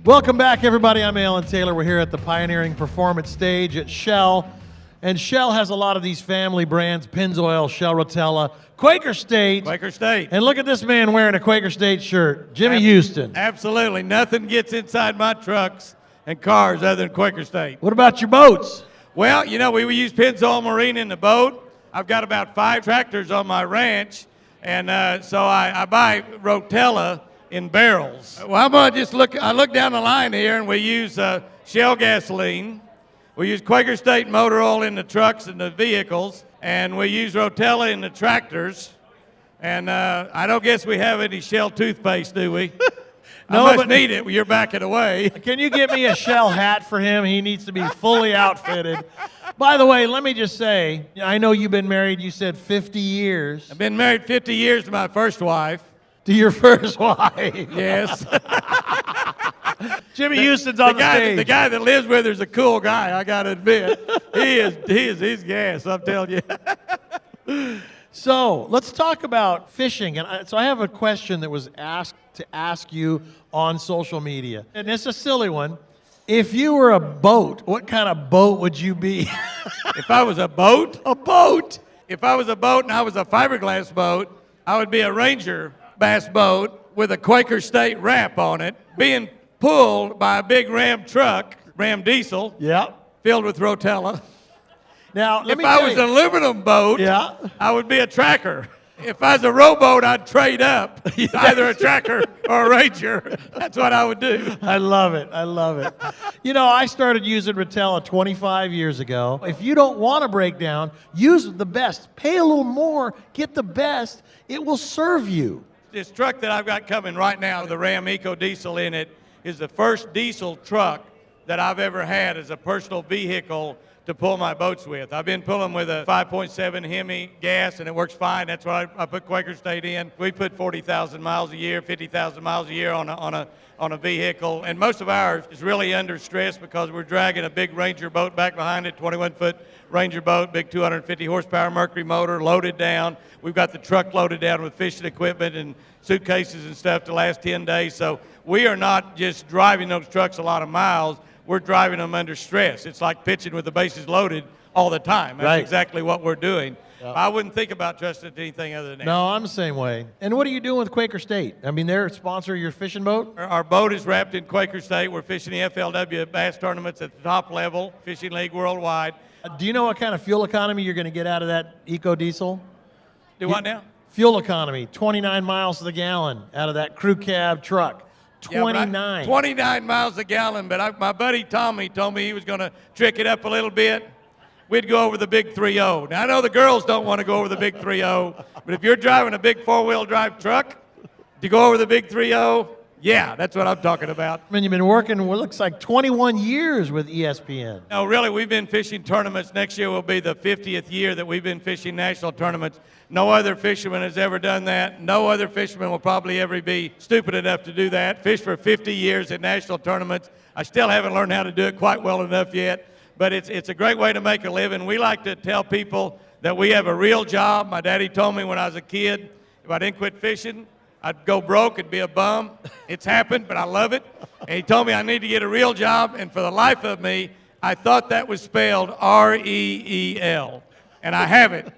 Welcome back, everybody. I'm Alan Taylor. We're here at the Pioneering Performance Stage at Shell. And Shell has a lot of these family brands, Pennzoil, Shell Rotella, Quaker State. Quaker State. And look at this man wearing a Quaker State shirt, Jimmy Houston. Absolutely. Nothing gets inside my trucks and cars other than Quaker State. What about your boats? Well, you know, we use Pennzoil Marine in the boat. I've got about 5 tractors on my ranch, and so I buy Rotella in barrels. Well, I'm gonna just look down the line here, and we use Shell gasoline. We use Quaker State motor oil in the trucks and the vehicles, and we use Rotella in the tractors. And I don't guess we have any Shell toothpaste, do we? No, I must but need it. You're backing away. Can you get me a Shell hat for him? He needs to be fully outfitted. By the way, let me just say, I know you've been married, you said 50 years. I've been married 50 years to my first wife. To your first wife. Yes. Jimmy Houston's on the stage. The guy that lives with her is a cool guy, I got to admit. He's gas, I'm telling you. So let's talk about fishing. And so I have a question that was asked to ask you on social media. And it's a silly one. If you were a boat, what kind of boat would you be? If I was a boat? A boat. If I was a boat and I was a fiberglass boat, I would be a Ranger bass boat with a Quaker State wrap on it, being pulled by a big Ram truck, Ram diesel, filled with Rotella. Now, if I was an aluminum boat, I would be a tracker. If I was a rowboat, I'd trade up, either a tracker or a Ranger. That's what I would do. I love it. I love it. You know, I started using Rotella 25 years ago. If you don't want to break down, use the best. Pay a little more, get the best. It will serve you. This truck that I've got coming right now, the Ram Eco Diesel in it, is the first diesel truck that I've ever had as a personal vehicle to pull my boats with. I've been pulling with a 5.7 Hemi gas, and it works fine. That's what I put Quaker State in. We put 40,000 miles a year, 50,000 miles a year on a vehicle, and most of ours is really under stress because we're dragging a big Ranger boat back behind it, 21-foot Ranger boat, big 250 horsepower Mercury motor, loaded down. We've got the truck loaded down with fishing equipment and suitcases and stuff to last 10 days. So we are not just driving those trucks a lot of miles, we're driving them under stress. It's like pitching with the bases loaded all the time. That's exactly what we're doing. Yep. I wouldn't think about trusting it to anything other than that. No, I'm the same way. And what are you doing with Quaker State? I mean, they're a sponsor of your fishing boat? Our boat is wrapped in Quaker State. We're fishing the FLW bass tournaments at the top level, Fishing League worldwide. Do you know what kind of fuel economy you're going to get out of that Eco Diesel? Do what now? Fuel economy, 29 miles to the gallon out of that crew cab truck. 29. 29 miles a gallon, but my buddy Tommy told me he was going to trick it up a little bit. We'd go over the big 3.0. Now, I know the girls don't want to go over the big 3.0, but if you're driving a big four-wheel drive truck to go over the big 3.0, yeah, that's what I'm talking about. I mean, you've been working, what looks like 21 years with ESPN. No, really, we've been fishing tournaments. Next year will be the 50th year that we've been fishing national tournaments. No other fisherman has ever done that. No other fisherman will probably ever be stupid enough to do that. Fish for 50 years in national tournaments. I still haven't learned how to do it quite well enough yet, but it's a great way to make a living. We like to tell people that we have a real job. My daddy told me when I was a kid, if I didn't quit fishing, I'd go broke and be a bum. It's happened, but I love it. And he told me I need to get a real job, and for the life of me, I thought that was spelled R-E-E-L. And I have it,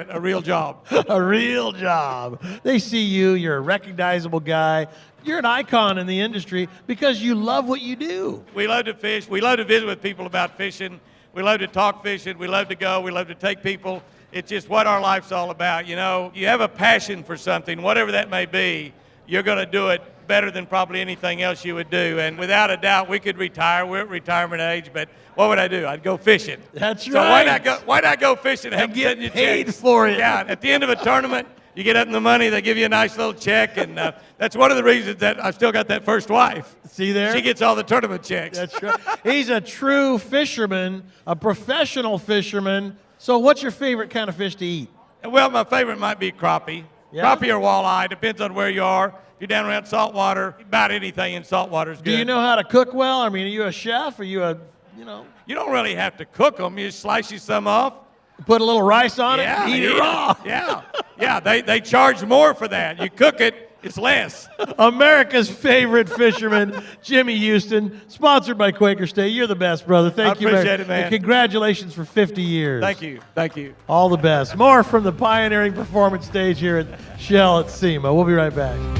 a real job. A real job. They see you, you're a recognizable guy. You're an icon in the industry because you love what you do. We love to fish. We love to visit with people about fishing. We love to talk fishing. We love to go. We love to take people. It's just what our life's all about. You know, you have a passion for something, whatever that may be, you're going to do it better than probably anything else you would do. And without a doubt, we could retire. We're at retirement age, but what would I do? I'd go fishing. That's right. So why not go fishing and get paid for it? Yeah, at the end of a tournament, you get up in the money, they give you a nice little check, and that's one of the reasons that I've still got that first wife. See there? She gets all the tournament checks. That's right. He's a true fisherman, a professional fisherman. So what's your favorite kind of fish to eat? Well, my favorite might be crappie. Yeah? Crappie or walleye, depends on where you are. If you're down around saltwater, about anything in saltwater is good. Do you know how to cook well? I mean, are you a chef? Are you a, you know? You don't really have to cook them. You just slice you some off. Put a little rice on it and eat it raw. Yeah, they charge more for that. You cook it, It's less. America's favorite fisherman, Jimmy Houston, sponsored by Quaker State. You're the best, brother. Thank you. Appreciate it, man. And congratulations for 50 years. Thank you. Thank you. All the best. More from the pioneering performance stage here at Shell at SEMA. We'll be right back.